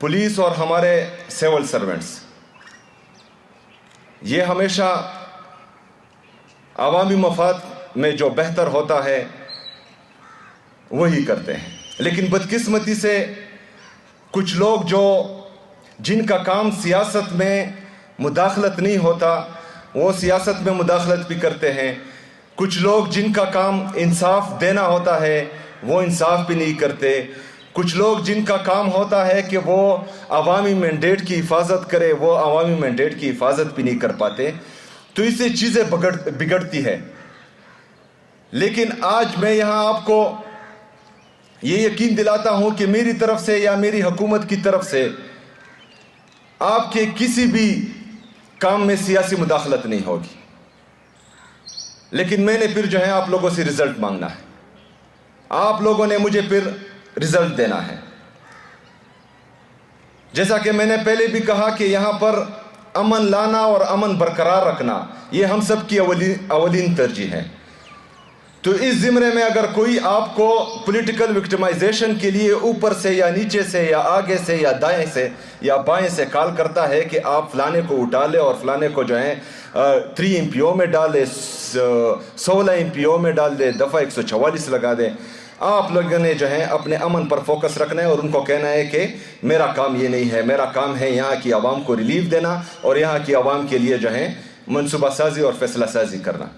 Police और हमारे civil servants ये हमेशा अवामी मफाद में जो बेहतर होता है वही करते हैं, लेकिन बदकिस्मती से कुछ लोग जिनका काम सियासत में मुदाखलत नहीं होता वो सियासत में मुदाखलत भी करते हैं। कुछ लोग जिनका काम इंसाफ देना होता है वो इंसाफ भी नहीं करते। कुछ लोग जिनका काम होता है कि वो अवामी मैंडेट की हिफाजत करे वो अवामी मैंडेट की हिफाजत भी नहीं कर पाते। तो इससे चीज़ें बिगड़ती है। लेकिन आज मैं यहाँ आपको ये यकीन दिलाता हूँ कि मेरी तरफ से या मेरी हुकूमत की तरफ से आपके किसी भी काम में सियासी मुदाखलत नहीं होगी। लेकिन मैंने फिर जो है आप लोगों से रिजल्ट मांगना है। आप लोगों ने मुझे फिर रिजल्ट देना है। जैसा कि मैंने पहले भी कहा कि यहाँ पर अमन लाना और अमन बरकरार रखना ये हम सब की अवलीन तरजीह है। तो इस ज़िम्रे में अगर कोई आपको पॉलिटिकल विक्टिमाइजेशन के लिए ऊपर से या नीचे से या आगे से या दाएं से या बाएं से कॉल करता है कि आप फलाने को उठा ले और फलाने को जो है 3 MPO में डाल दे, 16 MPO में डाल दे, दफ़ा 144 लगा दे, आप लोगों ने जो है अपने अमन पर फोकस रखना है और उनको कहना है कि मेरा काम ये नहीं है, मेरा काम है यहाँ की आवाम को रिलीफ देना और यहाँ की आवाम के लिए जो है मनसूबा साजी और फैसला साजी करना।